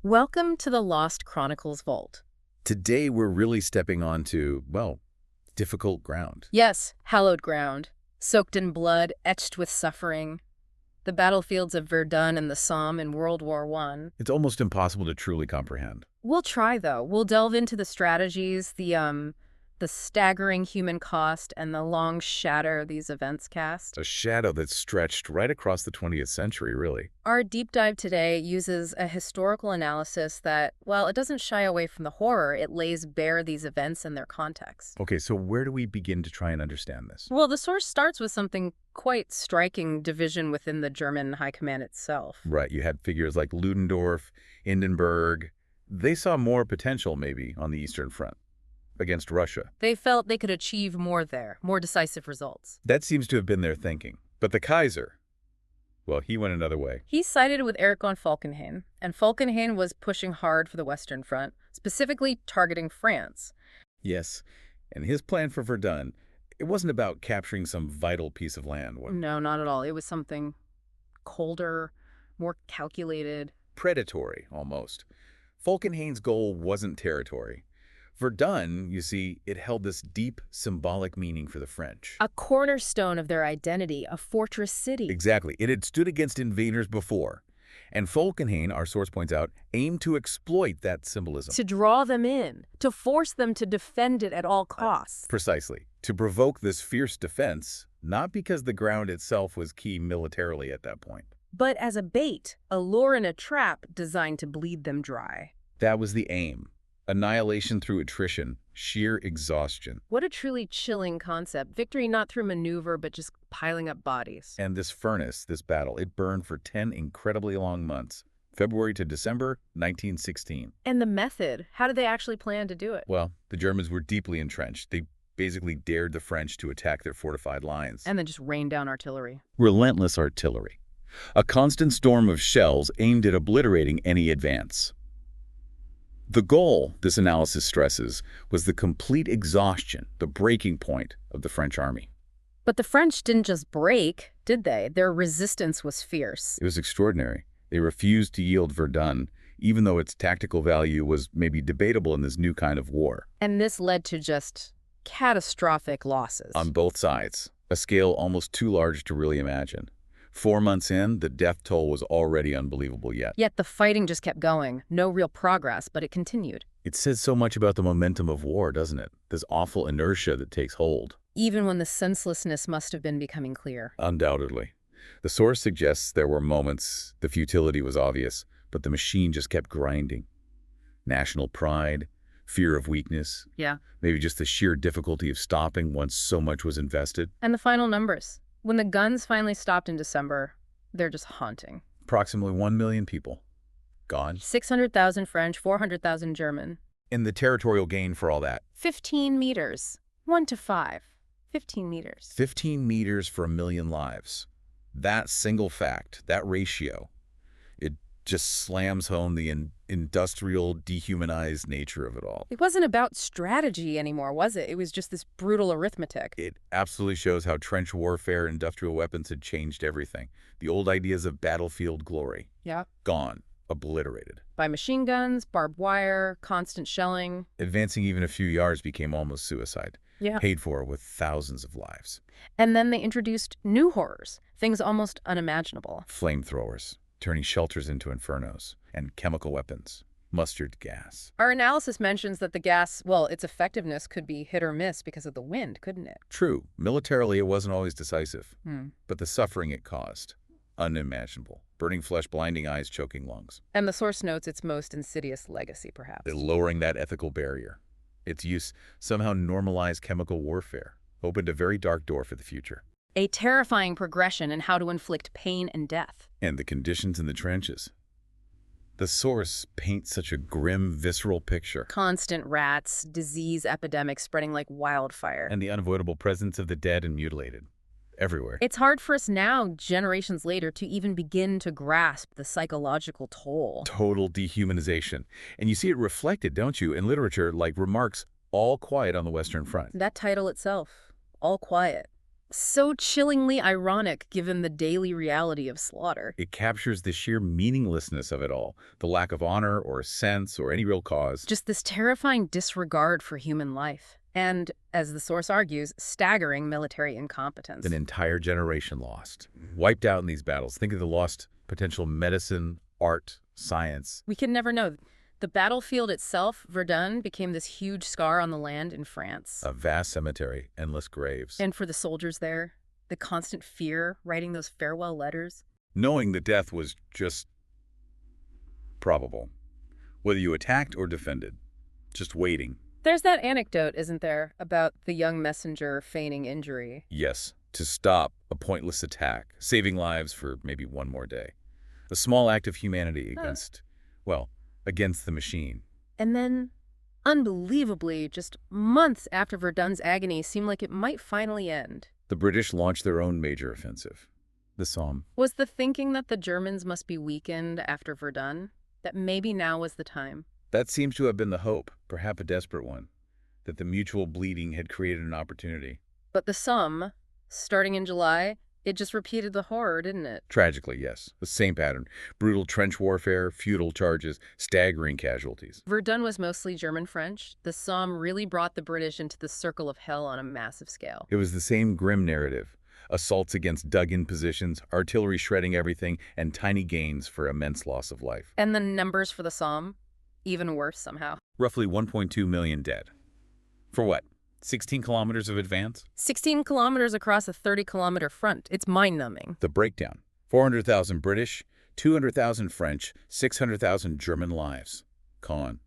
Welcome to the Lost Chronicles Vault. Today we're really stepping onto, well, difficult ground. Yes, hallowed ground, soaked in blood, etched with suffering. The battlefields of Verdun and the Somme in World War I. It's almost impossible to truly comprehend. We'll try, though. We'll delve into the strategies, the staggering human cost, and the long shadow these events cast. A shadow that's stretched right across the 20th century, really. Our deep dive today uses a historical analysis that, while it doesn't shy away from the horror, it lays bare these events and their context. Okay, so where do we begin to try and understand this? Well, the source starts with something quite striking: division within the German high command itself. Right, you had figures like Ludendorff, Hindenburg. They saw more potential, maybe, on the Eastern Front against Russia. They felt they could achieve more there, more decisive results. That seems to have been their thinking. But the Kaiser, well, he went another way. He sided with Erich von Falkenhayn, and Falkenhayn was pushing hard for the Western Front, specifically targeting France. Yes, and his plan for Verdun, it wasn't about capturing some vital piece of land. No, not at all. It was something colder, more calculated. Predatory, almost. Falkenhayn's goal wasn't territory. Verdun, you see, it held this deep symbolic meaning for the French. A cornerstone of their identity, a fortress city. Exactly. It had stood against invaders before. And Falkenhayn, our source points out, aimed to exploit that symbolism. To draw them in, to force them to defend it at all costs. Precisely. To provoke this fierce defense, not because the ground itself was key militarily at that point. But as a bait, a lure and a trap designed to bleed them dry. That was the aim. Annihilation through attrition, sheer exhaustion. What a truly chilling concept. Victory not through maneuver, but just piling up bodies. And this furnace, this battle, it burned for 10 incredibly long months, February to December 1916. And the method, how did they actually plan to do it? Well, the Germans were deeply entrenched. They basically dared the French to attack their fortified lines. And then just rain down artillery. Relentless artillery. A constant storm of shells aimed at obliterating any advance. The goal, this analysis stresses, was the complete exhaustion, the breaking point of the French army. But the French didn't just break, did they? Their resistance was fierce. It was extraordinary. They refused to yield Verdun, even though its tactical value was maybe debatable in this new kind of war. And this led to just catastrophic losses. On both sides, a scale almost too large to really imagine. 4 months in, the death toll was already unbelievable yet. Yet the fighting just kept going. No real progress, but it continued. It says so much about the momentum of war, doesn't it? This awful inertia that takes hold. Even when the senselessness must have been becoming clear. Undoubtedly. The source suggests there were moments the futility was obvious, but the machine just kept grinding. National pride, fear of weakness. Yeah. Maybe just the sheer difficulty of stopping once so much was invested. And the final numbers. When the guns finally stopped in December, they're just haunting. Approximately 1 million people. Gone. 600,000 French, 400,000 German. And the territorial gain for all that. 15 meters. 1 to 5. 15 meters. 15 meters for 1 million lives. That single fact, that ratio, it just slams home the industrial, dehumanized nature of it all. It wasn't about strategy anymore, was it? It was just this brutal arithmetic. It absolutely shows how trench warfare, industrial weapons had changed everything. The old ideas of battlefield glory. Yeah. Gone. Obliterated. By machine guns, barbed wire, constant shelling. Advancing even a few yards became almost suicide. Yeah. Paid for with thousands of lives. And then they introduced new horrors, things almost unimaginable. Flamethrowers, turning shelters into infernos, and chemical weapons, mustard gas. Our analysis mentions that the gas, well, its effectiveness could be hit or miss because of the wind, couldn't it? True, militarily it wasn't always decisive, Hmm. but the suffering it caused, unimaginable. Burning flesh, blinding eyes, choking lungs. And the source notes its most insidious legacy, perhaps. They're lowering that ethical barrier. Its use somehow normalized chemical warfare, opened a very dark door for the future. A terrifying progression in how to inflict pain and death. And the conditions in the trenches. The source paints such a grim, visceral picture. Constant rats, disease epidemics spreading like wildfire. And the unavoidable presence of the dead and mutilated. Everywhere. It's hard for us now, generations later, to even begin to grasp the psychological toll. Total dehumanization. And you see it reflected, don't you, in literature like remarks, all quiet on the Western Front. That title itself, All Quiet. So chillingly ironic given the daily reality of slaughter. It captures the sheer meaninglessness of it all, the lack of honor or sense or any real cause. Just this terrifying disregard for human life. And, as the source argues, staggering military incompetence. An entire generation lost, wiped out in these battles. Think of the lost potential medicine, art, science. We can never know. The battlefield itself, Verdun, became this huge scar on the land in France. A vast cemetery, endless graves. And for the soldiers there, the constant fear, writing those farewell letters. Knowing that death was just probable, whether you attacked or defended, just waiting. There's that anecdote, isn't there, about the young messenger feigning injury. Yes, to stop a pointless attack, saving lives for maybe one more day. A small act of humanity against, well, against the machine. And then, unbelievably, just months after Verdun's agony seemed like it might finally end. The British launched their own major offensive, the Somme. Was the thinking that the Germans must be weakened after Verdun? That maybe now was the time? That seems to have been the hope, perhaps a desperate one, that the mutual bleeding had created an opportunity. But the Somme, starting in July, it just repeated the horror, didn't it? Tragically, yes. The same pattern. Brutal trench warfare, futile charges, staggering casualties. Verdun was mostly German-French. The Somme really brought the British into the circle of hell on a massive scale. It was the same grim narrative. Assaults against dug-in positions, artillery shredding everything, and tiny gains for immense loss of life. And the numbers for the Somme? Even worse somehow. Roughly 1.2 million dead. For what? 16 kilometers of advance? 16 kilometers across a 30-kilometer front. It's mind-numbing. The breakdown. 400,000 British, 200,000 French, 600,000 German lives. Con.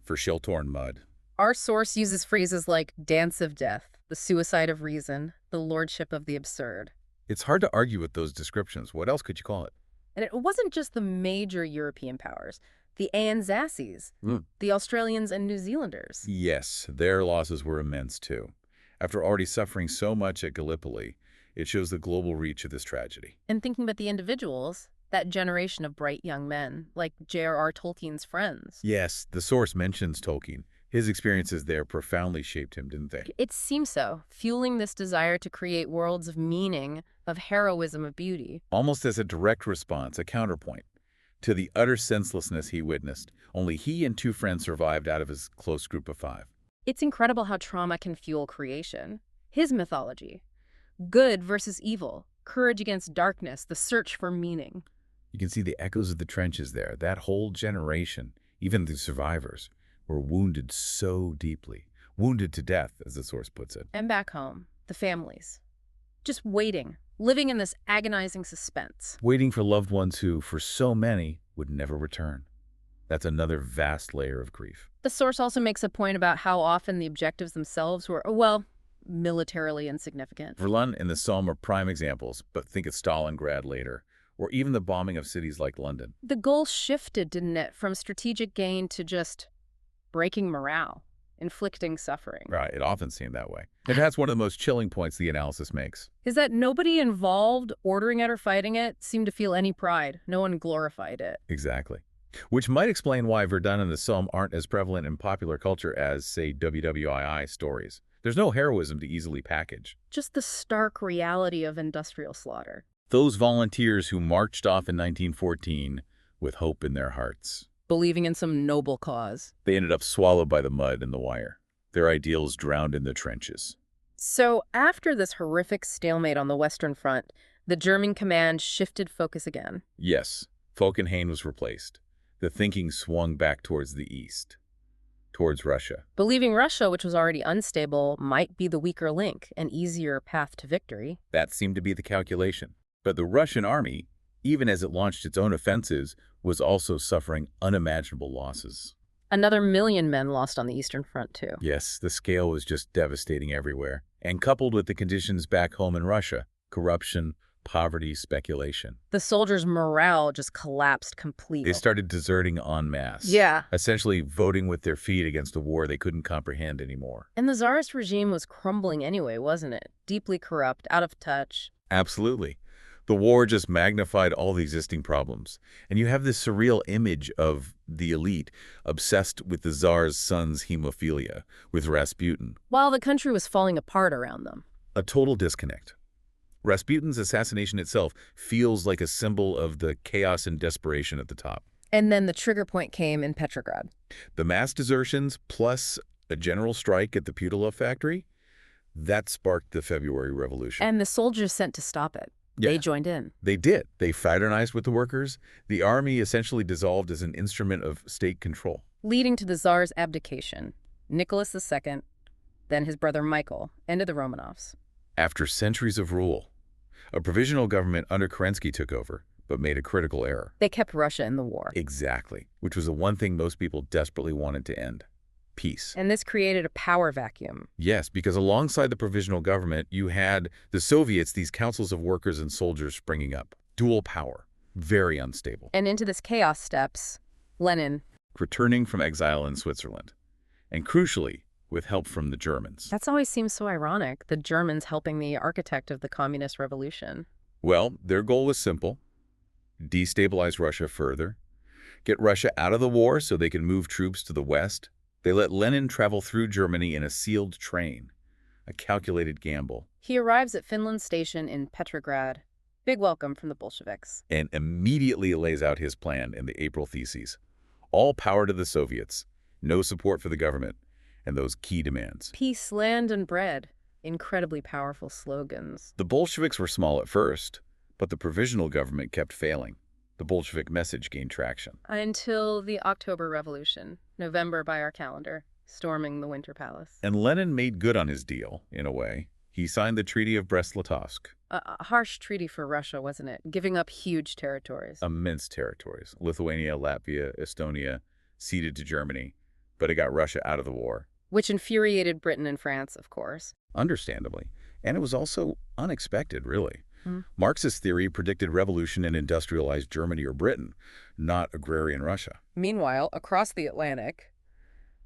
For shell-torn mud. Our source uses phrases like dance of death, the suicide of reason, the lordship of the absurd. It's hard to argue with those descriptions. What else could you call it? And it wasn't just the major European powers. The Anzacis, the Australians and New Zealanders. Yes, their losses were immense too. After already suffering so much at Gallipoli, it shows the global reach of this tragedy. And thinking about the individuals, that generation of bright young men, like J.R.R. Tolkien's friends. Yes, the source mentions Tolkien. His experiences there profoundly shaped him, didn't they? It seems so, fueling this desire to create worlds of meaning, of heroism, of beauty. Almost as a direct response, a counterpoint to the utter senselessness he witnessed. Only he and two friends survived out of his close group of 5. It's incredible how trauma can fuel creation. His mythology. Good versus evil. Courage against darkness. The search for meaning. You can see the echoes of the trenches there. That whole generation, even the survivors, were wounded so deeply. Wounded to death, as the source puts it. And back home, the families. Just waiting. Living in this agonizing suspense. Waiting for loved ones who, for so many, would never return. That's another vast layer of grief. The source also makes a point about how often the objectives themselves were, well, militarily insignificant. Verdun and the Somme are prime examples, but think of Stalingrad later, or even the bombing of cities like London. The goal shifted, didn't it, from strategic gain to just breaking morale, inflicting suffering. Right, it often seemed that way. And that's one of the most chilling points the analysis makes. Is that nobody involved ordering it or fighting it seemed to feel any pride. No one glorified it. Exactly. Which might explain why Verdun and the Somme aren't as prevalent in popular culture as, say, WWII stories. There's no heroism to easily package. Just the stark reality of industrial slaughter. Those volunteers who marched off in 1914 with hope in their hearts. Believing in some noble cause. They ended up swallowed by the mud and the wire. Their ideals drowned in the trenches. So after this horrific stalemate on the Western Front, the German command shifted focus again. Yes, Falkenheim was replaced. The thinking swung back towards the east, towards Russia. Believing Russia, which was already unstable, might be the weaker link, an easier path to victory. That seemed to be the calculation. But the Russian army, even as it launched its own offensives, was also suffering unimaginable losses. Another 1 million men lost on the Eastern Front, too. Yes, the scale was just devastating everywhere. And coupled with the conditions back home in Russia, corruption, poverty, speculation. The soldiers' morale just collapsed completely. They started deserting en masse. Yeah. Essentially voting with their feet against a war they couldn't comprehend anymore. And the Tsarist regime was crumbling anyway, wasn't it? Deeply corrupt, out of touch. Absolutely. The war just magnified all the existing problems. And you have this surreal image of the elite obsessed with the Tsar's son's hemophilia, with Rasputin. While the country was falling apart around them. A total disconnect. Rasputin's assassination itself feels like a symbol of the chaos and desperation at the top. And then the trigger point came in Petrograd. The mass desertions plus a general strike at the Putilov factory, that sparked the February Revolution. And the soldiers sent to stop it. They joined in. They did. They fraternized with the workers. The army essentially dissolved as an instrument of state control. Leading to the Tsar's abdication. Nicholas II, then his brother Michael, ended the Romanovs. After centuries of rule, a provisional government under Kerensky took over, but made a critical error. They kept Russia in the war. Exactly, which was the one thing most people desperately wanted to end. Peace. And this created a power vacuum. Yes, because alongside the provisional government, you had the Soviets, these councils of workers and soldiers springing up. Dual power. Very unstable. And into this chaos steps Lenin. Returning from exile in Switzerland. And crucially, with help from the Germans. That's always seems so ironic, the Germans helping the architect of the communist revolution. Well, their goal was simple. Destabilize Russia further. Get Russia out of the war so they can move troops to the west. They let Lenin travel through Germany in a sealed train. A calculated gamble. He arrives at Finland Station in Petrograd. Big welcome from the Bolsheviks. And immediately lays out his plan in the April Theses. All power to the Soviets. No support for the government. And those key demands. Peace, land, and bread. Incredibly powerful slogans. The Bolsheviks were small at first, but the provisional government kept failing. The Bolshevik message gained traction. Until the October Revolution, November by our calendar, storming the Winter Palace. And Lenin made good on his deal, in a way. He signed the Treaty of Brest-Litovsk. A harsh treaty for Russia, wasn't it? Giving up huge territories. Immense territories. Lithuania, Latvia, Estonia, ceded to Germany. But it got Russia out of the war. Which infuriated Britain and France, of course. Understandably. And it was also unexpected, really. Marx's theory predicted revolution in industrialized Germany or Britain, not agrarian Russia. Meanwhile, across the Atlantic,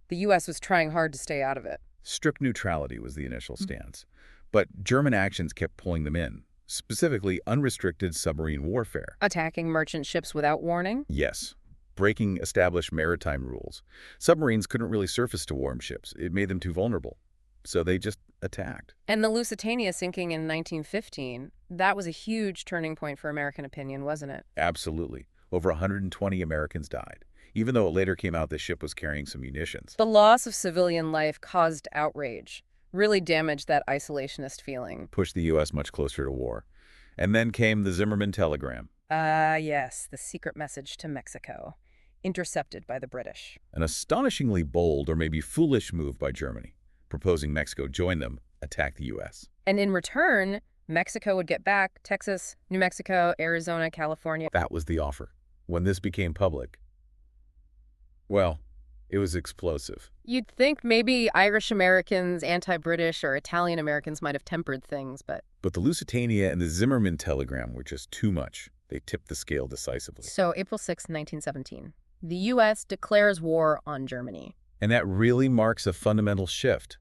the U.S. was trying hard to stay out of it. Strict neutrality was the initial stance. But German actions kept pulling them in, specifically unrestricted submarine warfare. Attacking merchant ships without warning? Yes. Breaking established maritime rules. Submarines couldn't really surface to warm ships. It made them too vulnerable. So they just attacked. And the Lusitania sinking in 1915, that was a huge turning point for American opinion, wasn't it? Absolutely. Over 120 Americans died, even though it later came out the ship was carrying some munitions. The loss of civilian life caused outrage, really damaged that isolationist feeling. Pushed the U.S. much closer to war. And then came the Zimmerman telegram. Yes, the secret message to Mexico, intercepted by the British. An astonishingly bold or maybe foolish move by Germany, proposing Mexico join them, attack the U.S. And in return, Mexico would get back Texas, New Mexico, Arizona, California. That was the offer. When this became public, well, it was explosive. You'd think maybe Irish Americans, anti-British, or Italian Americans might have tempered things, but... But the Lusitania and the Zimmerman telegram were just too much. They tipped the scale decisively. So, April 6, 1917, the U.S. declares war on Germany. And that really marks a fundamental shift.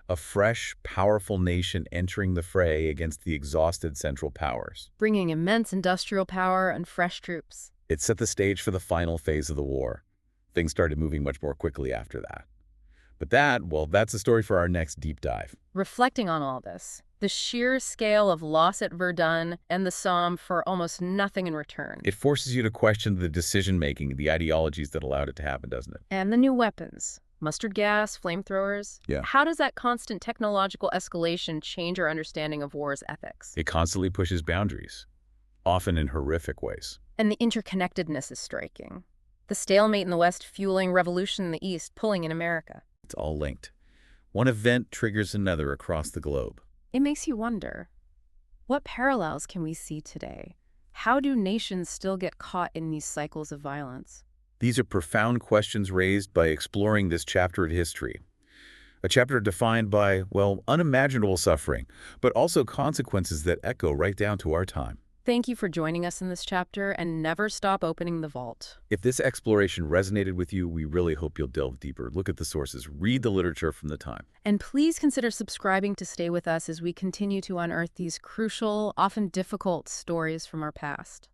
A fresh, powerful nation entering the fray against the exhausted Central Powers. Bringing immense industrial power and fresh troops. It set the stage for the final phase of the war. Things started moving much more quickly after that. But that's a story for our next deep dive. Reflecting on all this, the sheer scale of loss at Verdun and the Somme for almost nothing in return. It forces you to question the decision-making, the ideologies that allowed it to happen, doesn't it? And the new weapons. Mustard gas, flamethrowers. Yeah. How does that constant technological escalation change our understanding of war's ethics? It constantly pushes boundaries, often in horrific ways. And the interconnectedness is striking. The stalemate in the West fueling revolution in the East, pulling in America. It's all linked. One event triggers another across the globe. It makes you wonder, what parallels can we see today? How do nations still get caught in these cycles of violence? These are profound questions raised by exploring this chapter of history. A chapter defined by, well, unimaginable suffering, but also consequences that echo right down to our time. Thank you for joining us in this chapter, and never stop opening the vault. If this exploration resonated with you, we really hope you'll delve deeper, look at the sources, read the literature from the time. And please consider subscribing to stay with us as we continue to unearth these crucial, often difficult stories from our past.